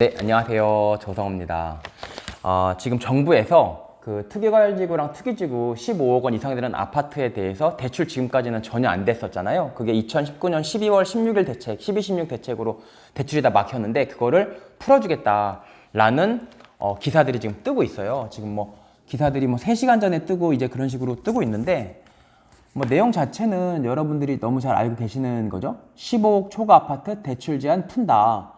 네, 안녕하세요. 조성호입니다. 지금 정부에서 그 투기과열지구랑 투기지구 15억 원 이상 되는 아파트에 대해서 대출 지금까지는 전혀 안 됐었잖아요. 그게 2019년 12월 16일 대책, 1216 대책으로 대출이 다 막혔는데 그거를 풀어주겠다라는 기사들이 지금 뜨고 있어요. 지금 기사들이 3시간 전에 뜨고 이제 그런 식으로 뜨고 있는데 내용 자체는 여러분들이 너무 잘 알고 계시는 거죠. 15억 초과 아파트 대출 제한 푼다.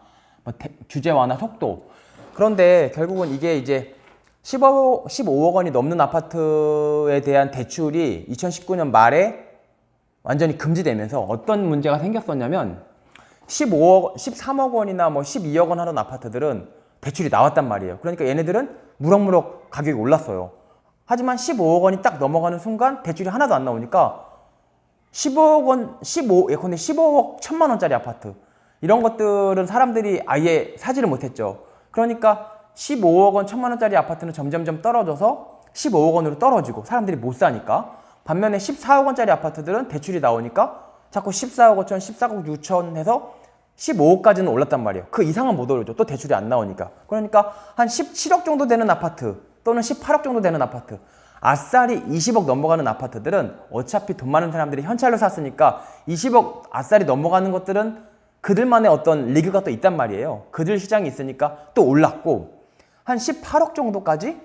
규제 완화 속도. 그런데 결국은 이게 이제 15억 원이 넘는 아파트에 대한 대출이 2019년 말에 완전히 금지되면서 어떤 문제가 생겼었냐면 13억 원이나 12억 원 하던 아파트들은 대출이 나왔단 말이에요. 그러니까 얘네들은 무럭무럭 가격이 올랐어요. 하지만 15억 원이 딱 넘어가는 순간 대출이 하나도 안 나오니까 15억 원, 예컨대 15억 1천만 원짜리 아파트 이런 것들은 사람들이 아예 사지를 못했죠. 그러니까 15억 원, 1천만 원짜리 아파트는 점점점 떨어져서 15억 원으로 떨어지고 사람들이 못 사니까, 반면에 14억 원짜리 아파트들은 대출이 나오니까 자꾸 14억 5천, 14억 6천 해서 15억까지는 올랐단 말이에요. 그 이상은 못 오르죠. 또 대출이 안 나오니까. 그러니까 한 17억 정도 되는 아파트 또는 18억 정도 되는 아파트, 아싸리 20억 넘어가는 아파트들은 어차피 돈 많은 사람들이 현찰로 샀으니까 20억 아싸리 넘어가는 것들은 그들만의 어떤 리그가 또 있단 말이에요. 그들 시장이 있으니까 또 올랐고, 한 18억 정도까지는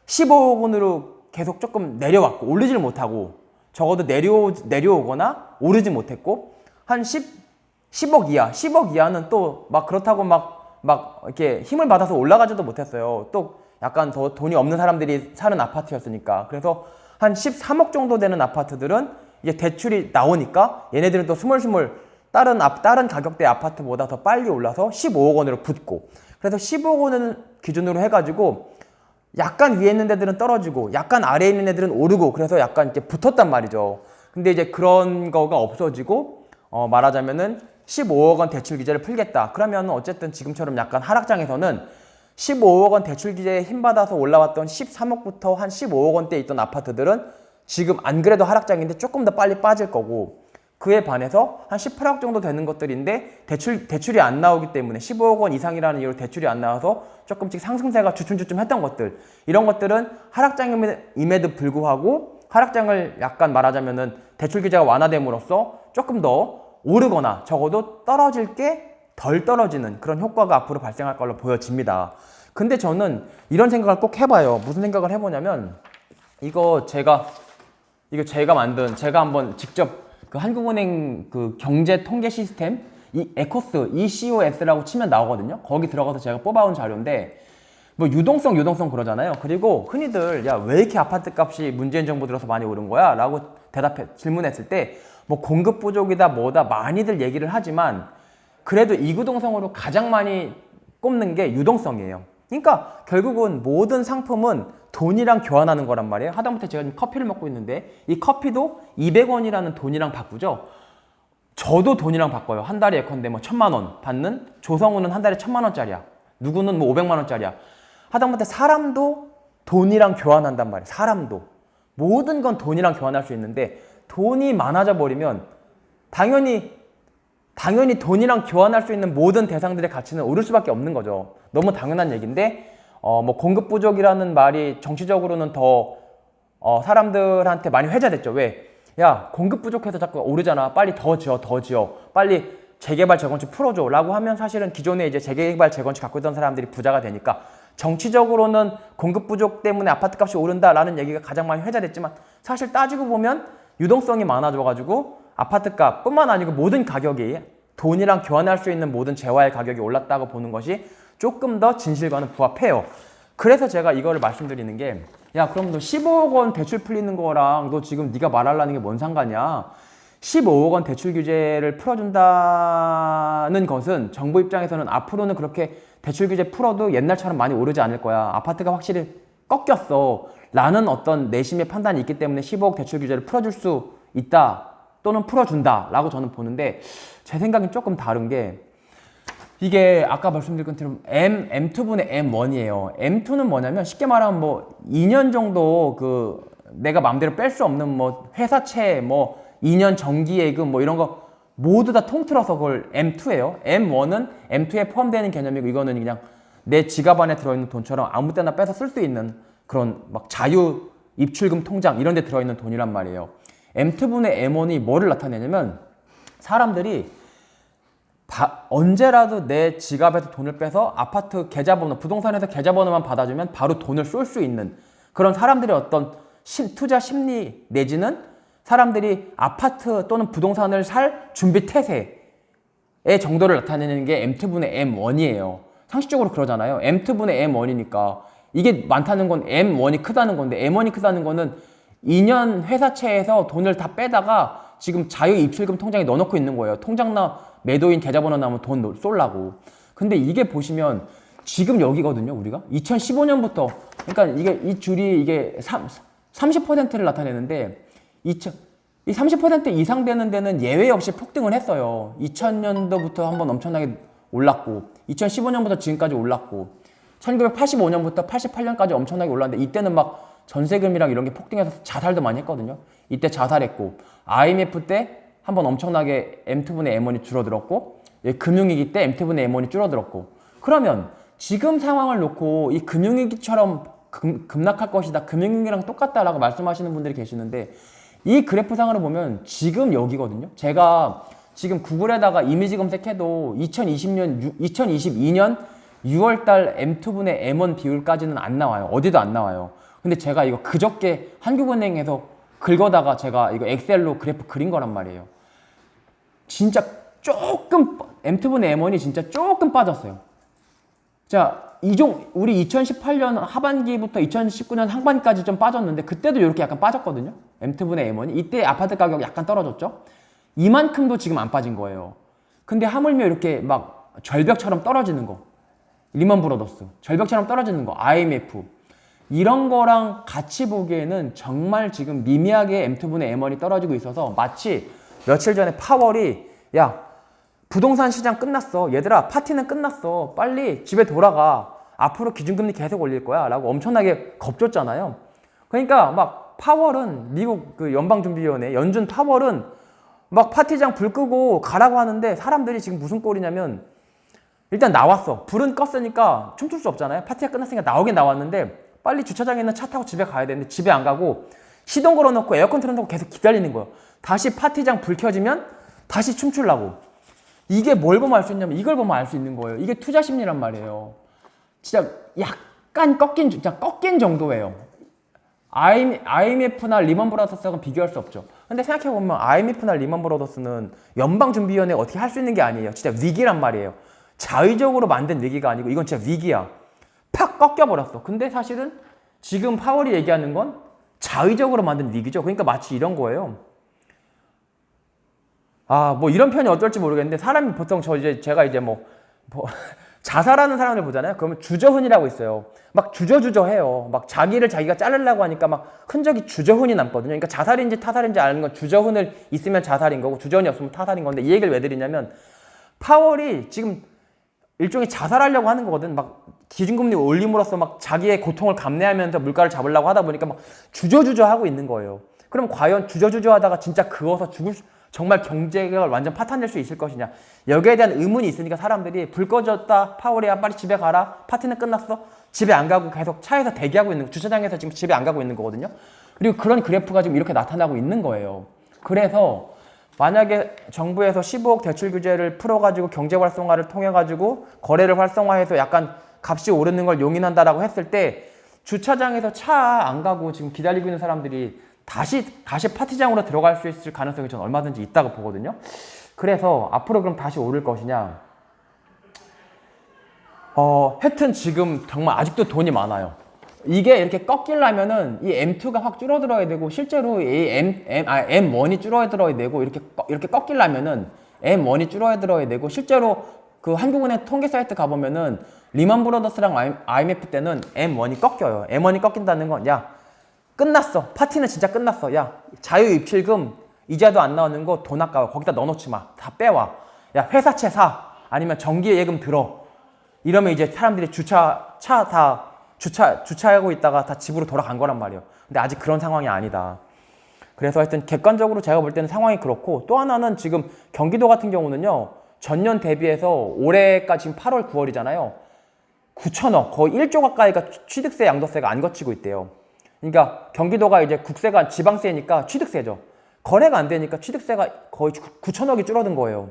15억 원으로 계속 조금 내려왔고, 오르지를 못하고, 적어도 내려오거나 오르지 못했고, 한 10억 이하, 10억 이하는 또 그렇다고 이렇게 힘을 받아서 올라가지도 못했어요. 또 약간 더 돈이 없는 사람들이 사는 아파트였으니까. 그래서 한 13억 정도 되는 아파트들은 이제 대출이 나오니까 얘네들은 또 스물스물 다른 가격대 아파트보다 더 빨리 올라서 15억 원으로 붙고, 그래서 15억 원을 기준으로 해가지고 약간 위에 있는 애들은 떨어지고 약간 아래에 있는 애들은 오르고, 그래서 약간 이제 붙었단 말이죠. 근데 이제 그런 거가 없어지고 말하자면은 15억 원 대출 규제를 풀겠다. 그러면 어쨌든 지금처럼 약간 하락장에서는 15억 원 대출 규제에 힘받아서 올라왔던 13억부터 한 15억 원대에 있던 아파트들은 지금 안 그래도 하락장인데 조금 더 빨리 빠질 거고, 그에 반해서 한 18억 정도 되는 것들인데 대출이 안 나오기 때문에 15억 원 이상이라는 이유로 대출이 안 나와서 조금씩 상승세가 주춤주춤 했던 것들, 이런 것들은 하락장임에도 불구하고 하락장을 약간 말하자면은 대출 규제가 완화됨으로써 조금 더 오르거나 적어도 떨어질 게 덜 떨어지는 그런 효과가 앞으로 발생할 걸로 보여집니다. 근데 저는 이런 생각을 꼭 해봐요. 무슨 생각을 해보냐면, 이거 제가 한번 직접 그 한국은행 그 경제 통계 시스템 이 에코스 ECOS라고 치면 나오거든요. 거기 들어가서 제가 뽑아온 자료인데, 유동성 그러잖아요. 그리고 흔히들 야, 왜 이렇게 아파트 값이 문재인 정부 들어서 많이 오른 거야? 라고 질문했을 때 공급 부족이다 뭐다 많이들 얘기를 하지만, 그래도 이구동성으로 가장 많이 꼽는 게 유동성이에요. 그러니까 결국은 모든 상품은 돈이랑 교환하는 거란 말이에요. 하다못해 제가 지금 커피를 먹고 있는데 이 커피도 200원이라는 돈이랑 바꾸죠. 저도 돈이랑 바꿔요. 한 달에 예컨대 1,000만 원 받는 조성우는 한 달에 1,000만 원짜리야. 누구는 500만 원짜리야. 하다못해 사람도 돈이랑 교환한단 말이에요. 사람도. 모든 건 돈이랑 교환할 수 있는데, 돈이 많아져 버리면 당연히 돈이랑 교환할 수 있는 모든 대상들의 가치는 오를 수밖에 없는 거죠. 너무 당연한 얘기인데, 공급 부족이라는 말이 정치적으로는 더 사람들한테 많이 회자됐죠. 왜? 야, 공급 부족해서 자꾸 오르잖아. 빨리 더 지어. 빨리 재개발 재건축 풀어줘 라고 하면 사실은 기존에 이제 재개발 재건축 갖고 있던 사람들이 부자가 되니까, 정치적으로는 공급 부족 때문에 아파트 값이 오른다라는 얘기가 가장 많이 회자됐지만, 사실 따지고 보면 유동성이 많아져가지고 아파트 값뿐만 아니고 모든 가격이 돈이랑 교환할 수 있는 모든 재화의 가격이 올랐다고 보는 것이 조금 더 진실과는 부합해요. 그래서 제가 이거를 말씀드리는 게, 야, 그럼 너 15억 원 대출 풀리는 거랑 너 지금 네가 말하려는 게 뭔 상관이야? 15억 원 대출 규제를 풀어준다는 것은 정부 입장에서는 앞으로는 그렇게 대출 규제 풀어도 옛날처럼 많이 오르지 않을 거야. 아파트가 확실히 꺾였어 라는 어떤 내심의 판단이 있기 때문에 15억 대출 규제를 풀어줄 수 있다 또는 풀어준다 라고 저는 보는데, 제 생각은 조금 다른 게, 이게 아까 말씀드린 것처럼 M2분의 M1이에요. M2는 뭐냐면 쉽게 말하면 2년 정도 내가 마음대로 뺄 수 없는 회사채 2년 정기예금 이런 거 모두 다 통틀어서 그걸 M2예요. M1은 M2에 포함되는 개념이고 이거는 그냥 내 지갑 안에 들어있는 돈처럼 아무 때나 빼서 쓸 수 있는 그런 막 자유 입출금 통장 이런 데 들어있는 돈이란 말이에요. M2분의 M1이 뭐를 나타내냐면 사람들이 언제라도 내 지갑에서 돈을 빼서 아파트 계좌번호, 부동산에서 계좌번호만 받아주면 바로 돈을 쏠 수 있는 그런 사람들의 어떤 투자 심리 내지는 사람들이 아파트 또는 부동산을 살 준비 태세의 정도를 나타내는 게 M2분의 M1이에요. 상식적으로 그러잖아요. M2분의 M1이니까 이게 많다는 건 M1이 크다는 건데 M1이 크다는 거는 2년 회사채에서 돈을 다 빼다가 지금 자유 입출금 통장에 넣어놓고 있는 거예요. 통장나 매도인 계좌번호 나오면 돈 쏠라고. 근데 이게 보시면 지금 여기거든요, 우리가. 2015년부터, 그러니까 이게 이 줄이 이게 30%를 나타내는데, 이 30% 이상 되는 데는 예외 없이 폭등을 했어요. 2000년도부터 한번 엄청나게 올랐고, 2015년부터 지금까지 올랐고, 1985년부터 88년까지 엄청나게 올랐는데, 이때는 막 전세금이랑 이런 게 폭등해서 자살도 많이 했거든요. 이때 자살했고, IMF 때 한번 엄청나게 M2분의 M1이 줄어들었고, 금융위기 때 M2분의 M1이 줄어들었고, 그러면 지금 상황을 놓고 이 금융위기처럼 급락할 것이다, 금융위기랑 똑같다라고 말씀하시는 분들이 계시는데, 이 그래프상으로 보면 지금 여기거든요. 제가 지금 구글에다가 이미지 검색해도 2022년 6월달 M2분의 M1 비율까지는 안 나와요. 어디도 안 나와요. 근데 제가 이거 그저께 한국은행에서 긁어다가 제가 이거 엑셀로 그래프 그린 거란 말이에요. 진짜 조금 M2분의 M1이 진짜 조금 빠졌어요. 자, 우리 2018년 하반기부터 2019년 상반기까지 좀 빠졌는데 그때도 이렇게 약간 빠졌거든요. M2분의 M1이. 이때 아파트 가격 약간 떨어졌죠. 이만큼도 지금 안 빠진 거예요. 근데 하물며 이렇게 막 절벽처럼 떨어지는 거, 리먼 브러더스, 절벽처럼 떨어지는 거, IMF 이런 거랑 같이 보기에는 정말 지금 미미하게 M2분의 M1이 떨어지고 있어서 마치 며칠 전에 파월이 야 부동산 시장 끝났어, 얘들아 파티는 끝났어, 빨리 집에 돌아가, 앞으로 기준금리 계속 올릴 거야 라고 엄청나게 겁줬잖아요. 그러니까 막 파월은 미국 그 연방준비위원회 연준 파월은 막 파티장 불 끄고 가라고 하는데 사람들이 지금 무슨 꼴이냐면 일단 나왔어. 불은 껐으니까 춤출 수 없잖아요. 파티가 끝났으니까 나오긴 나왔는데 빨리 주차장에 있는 차 타고 집에 가야 되는데 집에 안 가고 시동 걸어놓고 에어컨 틀어놓고 계속 기다리는 거예요. 다시 파티장 불 켜지면 다시 춤추려고. 이게 뭘 보면 알 수 있냐면 이걸 보면 알 수 있는 거예요. 이게 투자 심리란 말이에요. 진짜 약간 진짜 꺾인 정도예요. IMF나 리먼 브라더스하고는 비교할 수 없죠. 근데 생각해보면 IMF나 리먼 브라더스는 연방준비위원회가 어떻게 할 수 있는 게 아니에요. 진짜 위기란 말이에요. 자의적으로 만든 위기가 아니고 이건 진짜 위기야. 팍 꺾여버렸어. 근데 사실은 지금 파월이 얘기하는 건 자의적으로 만든 위기죠. 그러니까 마치 이런 거예요. 뭐 이런 표현이 어떨지 모르겠는데 사람이 보통 제가 이제 자살하는 사람을 보잖아요. 그러면 주저흔이라고 있어요. 막 주저해요. 막 자기가 자르려고 하니까 막 흔적이 주저흔이 남거든요. 그러니까 자살인지 타살인지 아는 건 주저흔을 있으면 자살인 거고 주저흔이 없으면 타살인 건데 이 얘기를 왜 드리냐면 파월이 지금 일종의 자살하려고 하는 거거든. 막 기준금리 올림으로써 막 자기의 고통을 감내하면서 물가를 잡으려고 하다 보니까 막 주저하고 있는 거예요. 그럼 과연 주저하다가 진짜 그어서 정말 경제가 완전 파탄낼 수 있을 것이냐. 여기에 대한 의문이 있으니까 사람들이 불 꺼졌다, 파월이야 빨리 집에 가라, 파티는 끝났어, 집에 안 가고 계속 차에서 대기하고 있는, 주차장에서 지금 집에 안 가고 있는 거거든요. 그리고 그런 그래프가 지금 이렇게 나타나고 있는 거예요. 그래서 만약에 정부에서 15억 대출 규제를 풀어가지고 경제 활성화를 통해가지고 거래를 활성화해서 약간 값이 오르는 걸 용인한다라고 했을 때 주차장에서 차 안 가고 지금 기다리고 있는 사람들이 다시 파티장으로 들어갈 수 있을 가능성이 저는 얼마든지 있다고 보거든요. 그래서 앞으로 그럼 다시 오를 것이냐. 하여튼 지금 정말 아직도 돈이 많아요. 이게 이렇게 꺾이려면은 이 M2가 확 줄어들어야 되고 실제로 이 M1이 줄어들어야 되고 이렇게 꺾이려면은 M1이 줄어들어야 되고 실제로 그 한국은행 통계 사이트 가보면은 리먼 브러더스랑 IMF 때는 M1이 꺾여요. M1이 꺾인다는 건 끝났어. 파티는 진짜 끝났어. 자유 입출금 이자도 안 나오는 거 돈 아까워. 거기다 넣어놓지 마. 다 빼와. 회사채 사. 아니면 정기예금 들어. 이러면 이제 사람들이 주차하고 있다가 다 집으로 돌아간 거란 말이에요. 근데 아직 그런 상황이 아니다. 그래서 하여튼 객관적으로 제가 볼 때는 상황이 그렇고, 또 하나는 지금 경기도 같은 경우는요, 전년 대비해서 올해가 지금 8월, 9월이잖아요. 9천억, 거의 1조 가까이가 취득세, 양도세가 안 거치고 있대요. 그러니까 경기도가 이제 국세가 지방세니까 취득세죠. 거래가 안 되니까 취득세가 거의 9천억이 줄어든 거예요.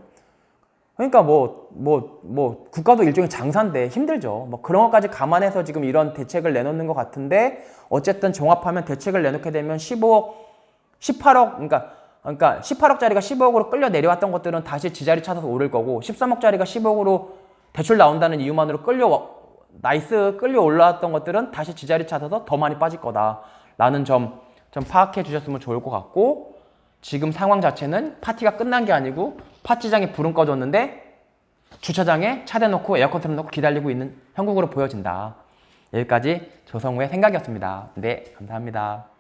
그러니까 국가도 일종의 장사인데 힘들죠. 뭐 그런 것까지 감안해서 지금 이런 대책을 내놓는 것 같은데, 어쨌든 종합하면 대책을 내놓게 되면 15억, 18억, 그러니까 18억짜리가 15억으로 끌려 내려왔던 것들은 다시 지자리 찾아서 오를 거고, 13억짜리가 15억으로 대출 나온다는 이유만으로 끌려 올라왔던 것들은 다시 지자리 찾아서 더 많이 빠질 거다라는 점 좀 파악해 주셨으면 좋을 것 같고, 지금 상황 자체는 파티가 끝난 게 아니고 파티장에 불은 꺼졌는데 주차장에 차 대놓고 에어컨 틀어놓고 기다리고 있는 형국으로 보여진다. 여기까지 조성우의 생각이었습니다. 네, 감사합니다.